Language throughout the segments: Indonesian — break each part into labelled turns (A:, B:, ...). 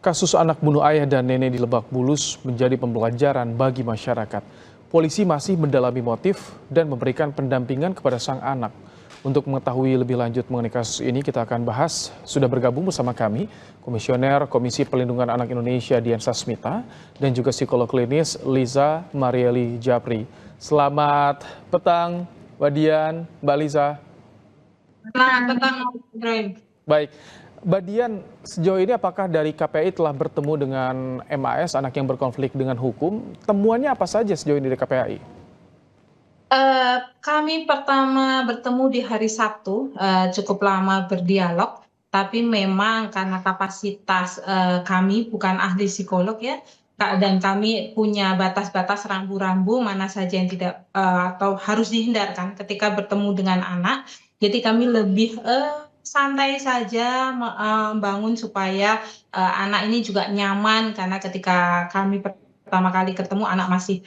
A: Kasus anak bunuh ayah dan nenek di Lebak Bulus menjadi pembelajaran bagi masyarakat. Polisi masih mendalami motif dan memberikan pendampingan kepada sang anak. Untuk mengetahui lebih lanjut mengenai kasus ini, kita akan bahas. Sudah bergabung bersama kami, Komisioner Komisi Perlindungan Anak Indonesia Dian Sasmita dan juga psikolog klinis Liza Marieli Japri. Selamat petang, Mbak Dian, Mbak Liza.
B: Selamat petang, Ibrahim.
A: Baik, Mbak Dian, sejauh ini apakah dari KPI telah bertemu dengan MAS, anak yang berkonflik dengan hukum? Temuannya apa saja sejauh ini dari KPI?
B: Kami pertama bertemu di hari Sabtu, cukup lama berdialog, tapi memang karena kapasitas kami bukan ahli psikolog ya, dan kami punya batas-batas rambu-rambu mana saja yang tidak atau harus dihindarkan ketika bertemu dengan anak. Jadi kami lebih santai saja membangun supaya anak ini juga nyaman, karena ketika kami pertama kali ketemu anak masih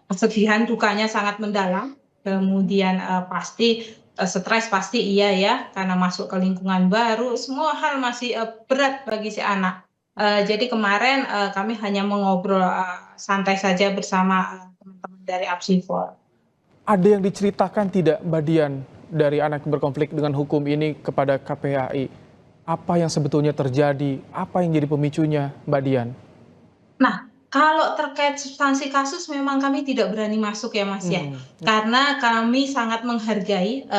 B: kesedihan, dukanya sangat mendalam, kemudian pasti stres, pasti iya ya, karena masuk ke lingkungan baru, semua hal masih berat bagi si anak. Jadi kemarin kami hanya mengobrol santai saja bersama teman-teman dari Apsifor.
A: Ada yang diceritakan tidak, Mbak Dian, dari anak yang berkonflik dengan hukum ini kepada KPAI? Apa yang sebetulnya terjadi? Apa yang jadi pemicunya, Mbak Dian?
B: Nah, kalau terkait substansi kasus memang kami tidak berani masuk ya, Mas, ya. Karena kami sangat menghargai,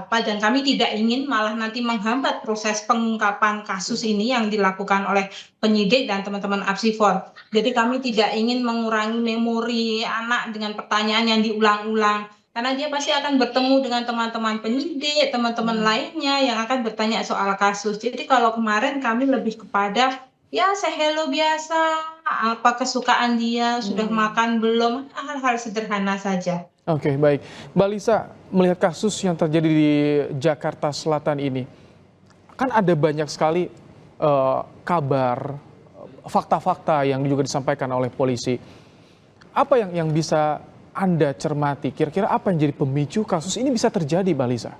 B: dan kami tidak ingin malah nanti menghambat proses pengungkapan kasus ini yang dilakukan oleh penyidik dan teman-teman Apsifor. Jadi kami tidak ingin mengurangi memori anak dengan pertanyaan yang diulang-ulang, karena dia pasti akan bertemu dengan teman-teman penyidik, teman-teman lainnya yang akan bertanya soal kasus. Jadi kalau kemarin kami lebih kepada, ya say hello biasa, apa kesukaan dia, sudah makan belum, hal-hal sederhana saja.
A: Oke, baik. Mbak Lisa, melihat kasus yang terjadi di Jakarta Selatan ini, kan ada banyak sekali kabar, fakta-fakta yang juga disampaikan oleh polisi. Apa yang bisa Anda cermati? Kira-kira apa yang jadi pemicu kasus ini bisa terjadi, Mbak Lisa?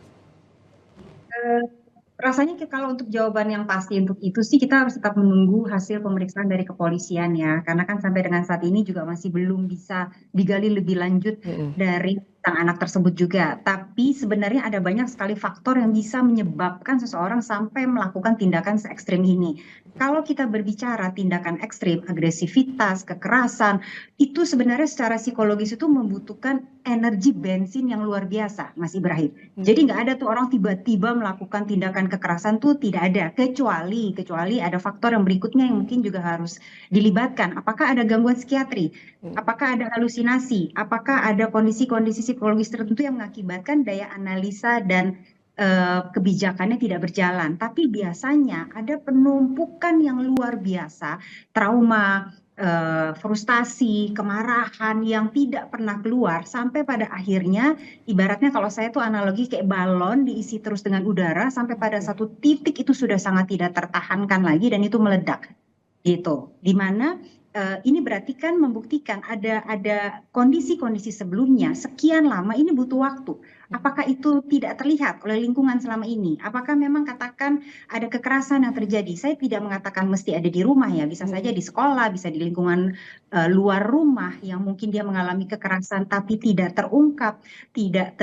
C: Rasanya kalau untuk jawaban yang pasti untuk itu sih kita harus tetap menunggu hasil pemeriksaan dari kepolisian ya, karena kan sampai dengan saat ini juga masih belum bisa digali lebih lanjut dari sang anak tersebut juga. Tapi sebenarnya ada banyak sekali faktor yang bisa menyebabkan seseorang sampai melakukan tindakan se ekstrim ini. Kalau kita berbicara tindakan ekstrim, agresivitas, kekerasan, itu sebenarnya secara psikologis itu membutuhkan energi bensin yang luar biasa, Mas Ibrahim. Jadi nggak ada tuh orang tiba-tiba melakukan tindakan kekerasan tuh, tidak ada, kecuali ada faktor yang berikutnya yang mungkin juga harus dilibatkan. Apakah ada gangguan psikiatri? Apakah ada halusinasi? Apakah ada kondisi-kondisi psikologis tertentu yang mengakibatkan daya analisa dan kebijakannya tidak berjalan? Tapi biasanya ada penumpukan yang luar biasa, trauma, frustasi, kemarahan yang tidak pernah keluar sampai pada akhirnya, ibaratnya kalau saya tuh analogi kayak balon diisi terus dengan udara sampai pada satu titik itu sudah sangat tidak tertahankan lagi dan itu meledak gitu. Dimana ini berarti kan membuktikan ada kondisi-kondisi sebelumnya sekian lama ini butuh waktu. Apakah itu tidak terlihat oleh lingkungan selama ini? Apakah memang katakan ada kekerasan yang terjadi? Saya tidak mengatakan mesti ada di rumah ya, bisa saja di sekolah, bisa di lingkungan luar rumah yang mungkin dia mengalami kekerasan tapi tidak terungkap, tidak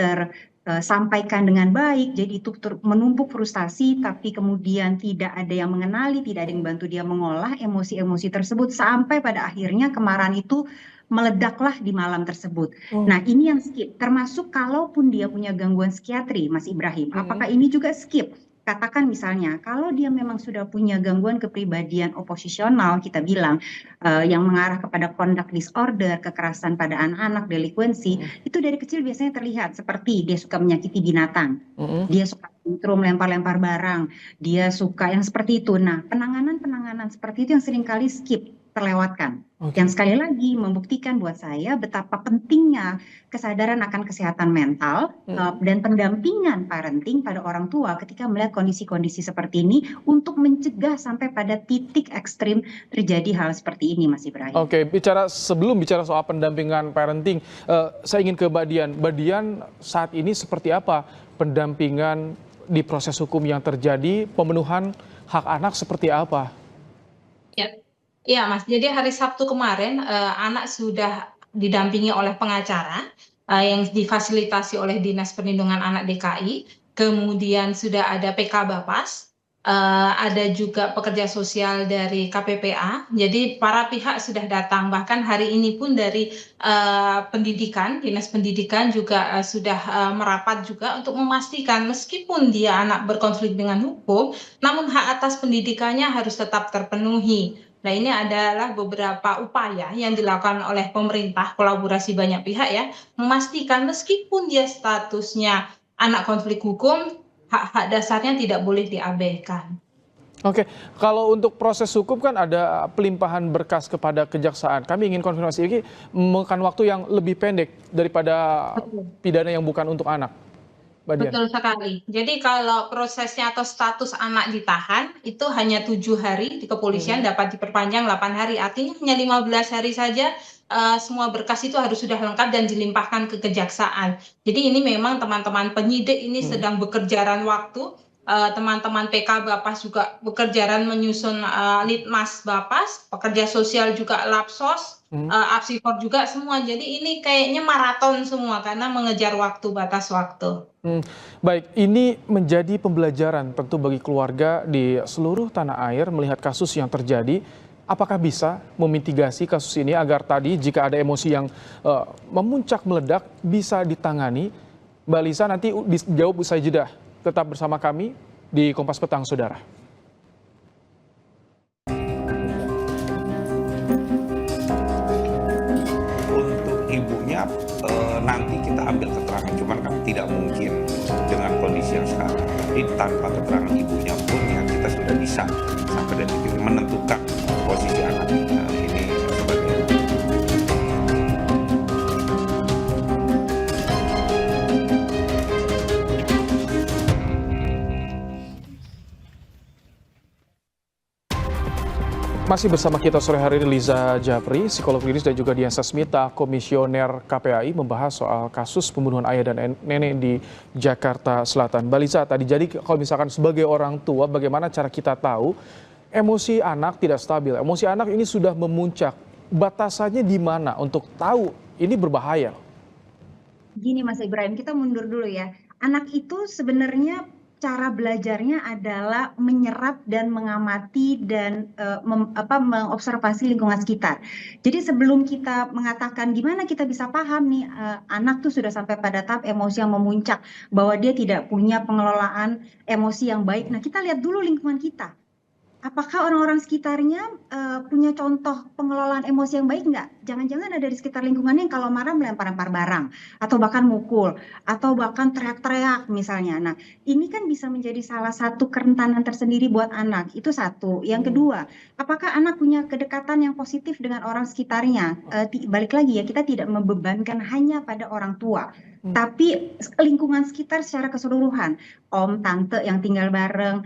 C: sampaikan dengan baik, jadi itu menumpuk frustasi, tapi kemudian tidak ada yang mengenali, tidak ada yang membantu dia mengolah emosi-emosi tersebut, sampai pada akhirnya kemarahan itu meledaklah di malam tersebut. Nah ini yang skip, termasuk kalaupun dia punya gangguan psikiatri, Mas Ibrahim, apakah ini juga skip? Katakan misalnya, kalau dia memang sudah punya gangguan kepribadian oposisional, kita bilang, yang mengarah kepada conduct disorder, kekerasan pada anak-anak, delinkuensi, itu dari kecil biasanya terlihat seperti dia suka menyakiti binatang, dia suka tantrum, lempar-lempar barang, dia suka yang seperti itu. Nah, penanganan seperti itu yang seringkali skip, terlewatkan. Yang sekali lagi membuktikan buat saya betapa pentingnya kesadaran akan kesehatan mental dan pendampingan parenting pada orang tua ketika melihat kondisi-kondisi seperti ini untuk mencegah sampai pada titik ekstrim terjadi hal seperti ini, Mas Ibrahim.
A: Oke, sebelum bicara soal pendampingan parenting, saya ingin ke Mbak Dian. Mbak Dian, saat ini seperti apa pendampingan di proses hukum yang terjadi, pemenuhan hak anak seperti apa?
B: Ya, iya Mas. Jadi hari Sabtu kemarin anak sudah didampingi oleh pengacara yang difasilitasi oleh Dinas Perlindungan Anak DKI, kemudian sudah ada PK Bapas, ada juga pekerja sosial dari KPPA. Jadi para pihak sudah datang. Bahkan hari ini pun dari pendidikan, Dinas Pendidikan juga sudah merapat juga untuk memastikan meskipun dia anak berkonflik dengan hukum, namun hak atas pendidikannya harus tetap terpenuhi. Nah, ini adalah beberapa upaya yang dilakukan oleh pemerintah, kolaborasi banyak pihak ya, memastikan meskipun dia statusnya anak konflik hukum, hak-hak dasarnya tidak boleh diabaikan.
A: Oke, kalau untuk proses hukum kan ada pelimpahan berkas kepada kejaksaan. Kami ingin konfirmasi ini memakan waktu yang lebih pendek daripada
B: Betul.
A: pidana yang bukan untuk anak, Mbak Dian.
B: Betul sekali. Jadi kalau prosesnya atau status anak ditahan itu hanya 7 hari di kepolisian dapat diperpanjang 8 hari. Artinya hanya 15 hari saja semua berkas itu harus sudah lengkap dan dilimpahkan ke kejaksaan. Jadi ini memang teman-teman penyidik ini sedang bekerjaan waktu. Teman-teman PK Bapas juga bekerjaan menyusun litmas Bapas, pekerja sosial juga Lapsos, Apsifor juga semua. Jadi ini kayaknya maraton semua karena mengejar waktu, batas waktu.
A: Baik, ini menjadi pembelajaran tentu bagi keluarga di seluruh tanah air melihat kasus yang terjadi. Apakah bisa memitigasi kasus ini agar tadi jika ada emosi yang memuncak meledak bisa ditangani? Mbak Lisa nanti dijawab usai jeda. Tetap bersama kami di Kompas Petang, Saudara.
D: Untuk ibunya nanti kita ambil keterangan, cuman kan tidak mungkin dengan kondisi yang sekarang. Jadi tanpa keterangan ibunya pun ya kita sudah bisa sampai detik ini menentukan posisi anaknya ini sebagai
A: Masih bersama kita sore hari ini Liza Japri, psikolog klinis, dan juga Dian Sasmita, komisioner KPAI, membahas soal kasus pembunuhan ayah dan nenek di Jakarta Selatan. Mbak Liza, tadi jadi kalau misalkan sebagai orang tua, bagaimana cara kita tahu emosi anak tidak stabil, emosi anak ini sudah memuncak, batasannya di mana untuk tahu ini berbahaya?
C: Gini Mas Ibrahim, kita mundur dulu ya. Anak itu sebenarnya cara belajarnya adalah menyerap dan mengamati dan mengobservasi lingkungan sekitar. Jadi sebelum kita mengatakan gimana kita bisa paham nih anak tuh sudah sampai pada tahap emosi yang memuncak, bahwa dia tidak punya pengelolaan emosi yang baik. Nah, kita lihat dulu lingkungan kita. Apakah orang-orang sekitarnya punya contoh pengelolaan emosi yang baik nggak? Jangan-jangan ada di sekitar lingkungannya yang kalau marah melempar-lempar barang, atau bahkan mukul, atau bahkan teriak-teriak misalnya. Nah, ini kan bisa menjadi salah satu kerentanan tersendiri buat anak. Itu satu. Yang kedua, apakah anak punya kedekatan yang positif dengan orang sekitarnya? Balik lagi ya, kita tidak membebankan hanya pada orang tua, tapi lingkungan sekitar secara keseluruhan. Om, tante yang tinggal bareng,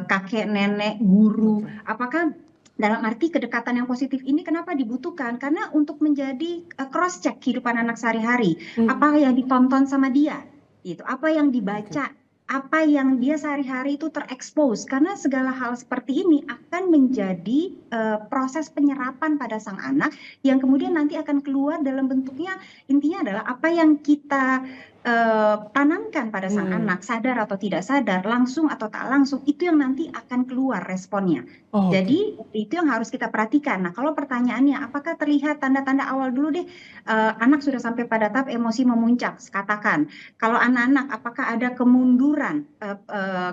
C: kakek, nenek, guru. Apakah dalam arti kedekatan yang positif ini kenapa dibutuhkan? Karena untuk menjadi cross check kehidupan anak sehari-hari. Apa yang ditonton sama dia? Itu apa yang dibaca? Apa yang dia sehari-hari itu terekspos, karena segala hal seperti ini akan menjadi proses penyerapan pada sang anak yang kemudian nanti akan keluar dalam bentuknya, intinya adalah apa yang kita tanamkan pada sang anak, sadar atau tidak sadar, langsung atau tak langsung, itu yang nanti akan keluar responnya. Jadi itu yang harus kita perhatikan. Nah, kalau pertanyaannya apakah terlihat tanda-tanda awal dulu deh anak sudah sampai pada tahap emosi memuncak, katakan kalau anak-anak apakah ada kemunduran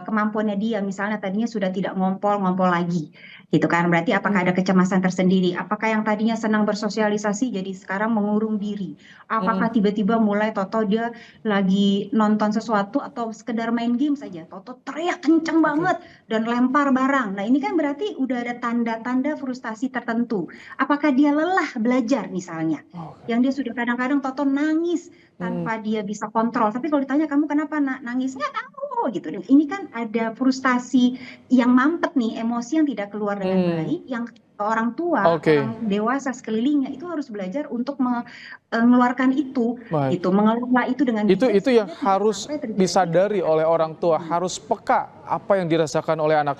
C: kemampuannya dia, misalnya tadinya sudah tidak ngompol lagi gitu kan, berarti apakah ada kecemasan tersendiri, apakah yang tadinya senang bersosialisasi jadi sekarang mengurung diri, apakah tiba-tiba mulai toto dia lagi nonton sesuatu atau sekedar main game saja toto teriak kenceng banget dan lempar barang. Nah, ini kan berarti udah ada tanda-tanda frustasi tertentu. Apakah dia lelah belajar misalnya, yang dia sudah kadang-kadang toto nangis tanpa dia bisa kontrol, tapi kalau ditanya kamu kenapa nangis, nggak tahu gitu. Ini kan ada frustasi yang mampet nih, emosi yang tidak keluar dengan baik, yang orang tua, orang dewasa sekelilingnya itu harus belajar untuk mengeluarkan itu, mengelola itu dengan
A: itu yang harus disadari oleh orang tua, harus peka apa yang dirasakan oleh anak.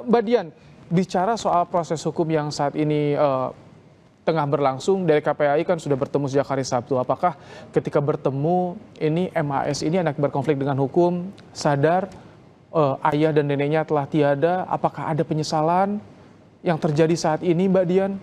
A: Mbak Dian, bicara soal proses hukum yang saat ini tengah berlangsung, dari KPAI kan sudah bertemu sejak hari Sabtu. Apakah ketika bertemu ini MAS ini anak berkonflik dengan hukum, sadar ayah dan neneknya telah tiada, apakah ada penyesalan yang terjadi saat ini, Mbak Dian?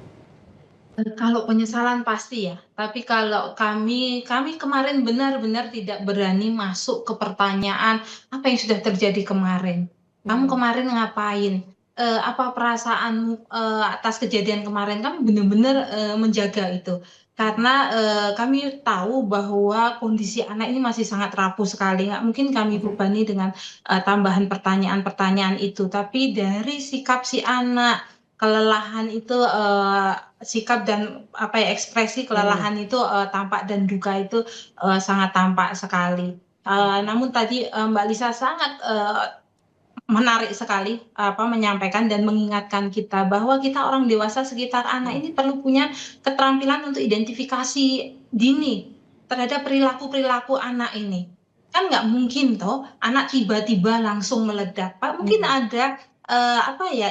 B: Kalau penyesalan pasti ya, tapi kalau kami kemarin benar-benar tidak berani masuk ke pertanyaan apa yang sudah terjadi kemarin. Kamu kemarin ngapain? Apa perasaanmu atas kejadian kemarin? Kami benar-benar menjaga itu. Karena kami tahu bahwa kondisi anak ini masih sangat rapuh sekali. Nggak mungkin kami bebani dengan tambahan pertanyaan-pertanyaan itu. Tapi dari sikap si anak, kelelahan itu sikap dan ekspresi kelelahan itu tampak dan duka itu sangat tampak sekali. Namun tadi Mbak Lisa sangat menarik sekali menyampaikan dan mengingatkan kita bahwa kita orang dewasa sekitar anak ini perlu punya keterampilan untuk identifikasi dini terhadap perilaku-perilaku anak ini. Kan nggak mungkin toh anak tiba-tiba langsung meledak. Pak, mungkin ada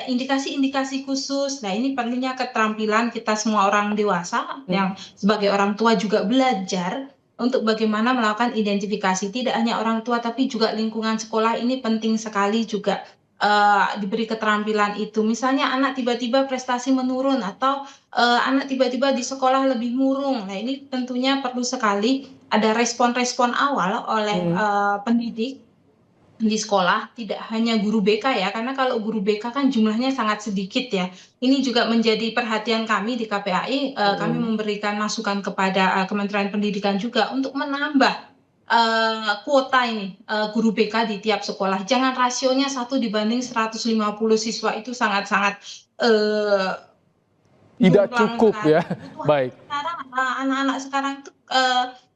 B: indikasi-indikasi khusus. Nah, ini perlunya keterampilan kita semua orang dewasa yang sebagai orang tua juga belajar untuk bagaimana melakukan identifikasi. Tidak hanya orang tua tapi juga lingkungan sekolah ini penting sekali juga diberi keterampilan itu. Misalnya anak tiba-tiba prestasi menurun atau anak tiba-tiba di sekolah lebih murung. Nah, ini tentunya perlu sekali ada respon-respon awal oleh pendidik di sekolah, tidak hanya guru BK ya, karena kalau guru BK kan jumlahnya sangat sedikit ya. Ini juga menjadi perhatian kami di KPAI, kami memberikan masukan kepada Kementerian Pendidikan juga untuk menambah kuota ini guru BK di tiap sekolah. Jangan rasionya 1 dibanding 150 siswa, itu sangat-sangat
A: tidak cukup ya. Baik.
B: Sekarang anak-anak sekarang itu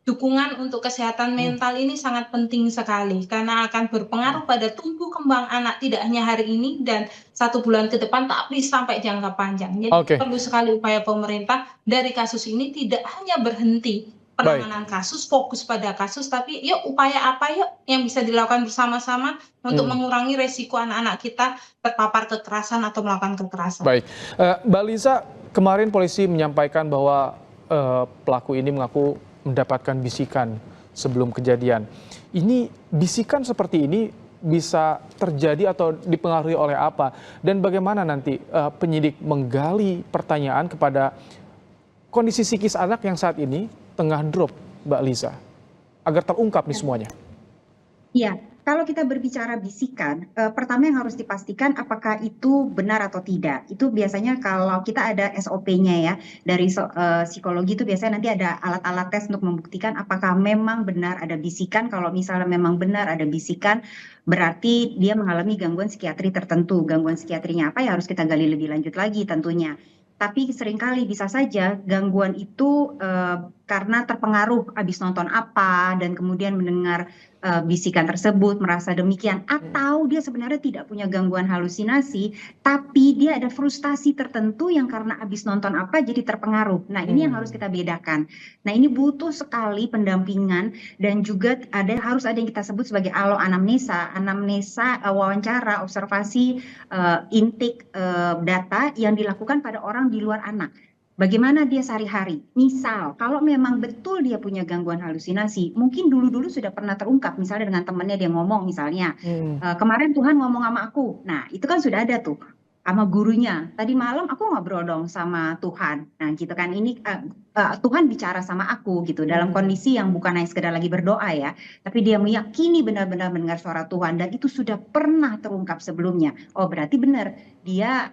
B: dukungan untuk kesehatan mental ini sangat penting sekali karena akan berpengaruh pada tumbuh kembang anak tidak hanya hari ini dan 1 bulan ke depan tapi sampai jangka panjang. Jadi perlu sekali upaya pemerintah dari kasus ini tidak hanya berhenti penanganan kasus, fokus pada kasus, tapi yuk upaya apa yuk yang bisa dilakukan bersama-sama untuk mengurangi resiko anak-anak kita terpapar kekerasan atau melakukan kekerasan.
A: Baik, Mbak Lisa, kemarin polisi menyampaikan bahwa pelaku ini mengaku mendapatkan bisikan sebelum kejadian. Ini bisikan seperti ini bisa terjadi atau dipengaruhi oleh apa? Dan bagaimana nanti penyidik menggali pertanyaan kepada kondisi psikis anak yang saat ini tengah drop, Mbak Lisa, agar terungkap nih semuanya?
C: Iya, kalau kita berbicara bisikan, pertama yang harus dipastikan apakah itu benar atau tidak. Itu biasanya kalau kita ada SOP-nya ya, dari psikologi itu biasanya nanti ada alat-alat tes untuk membuktikan apakah memang benar ada bisikan. Kalau misalnya memang benar ada bisikan, berarti dia mengalami gangguan psikiatri tertentu. Gangguan psikiatrinya apa ya harus kita gali lebih lanjut lagi tentunya. Tapi seringkali bisa saja gangguan itu karena terpengaruh habis nonton apa dan kemudian mendengar bisikan tersebut merasa demikian, atau dia sebenarnya tidak punya gangguan halusinasi tapi dia ada frustasi tertentu yang karena habis nonton apa jadi terpengaruh. Nah, ini yang harus kita bedakan. Nah, ini butuh sekali pendampingan dan juga harus ada yang kita sebut sebagai anamnesa, wawancara, observasi, intake data yang dilakukan pada orang di luar anak. Bagaimana dia sehari-hari? Misal, kalau memang betul dia punya gangguan halusinasi, mungkin dulu-dulu sudah pernah terungkap, misalnya dengan temannya dia ngomong misalnya, kemarin Tuhan ngomong sama aku. Nah, itu kan sudah ada tuh sama gurunya. Tadi malam aku ngobrol dong sama Tuhan. Nah, gitu kan, ini Tuhan bicara sama aku gitu, dalam kondisi yang bukan hanya sekedar lagi berdoa ya, tapi dia meyakini benar-benar mendengar suara Tuhan dan itu sudah pernah terungkap sebelumnya. Oh, berarti benar dia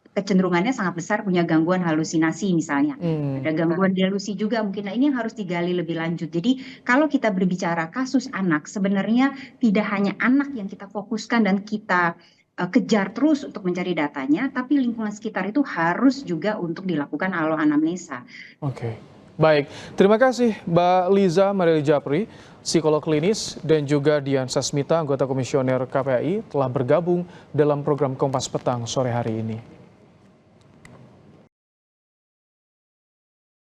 C: kecenderungannya sangat besar punya gangguan halusinasi misalnya. Ada gangguan delusi juga mungkin. Nah, ini yang harus digali lebih lanjut. Jadi kalau kita berbicara kasus anak, sebenarnya tidak hanya anak yang kita fokuskan dan kita kejar terus untuk mencari datanya, tapi lingkungan sekitar itu harus juga untuk dilakukan anamnesa.
A: Oke, baik. Terima kasih Mbak Liza Marieli Japri, psikolog klinis, dan juga Dian Sasmita, anggota komisioner KPAI, telah bergabung dalam program Kompas Petang sore hari ini.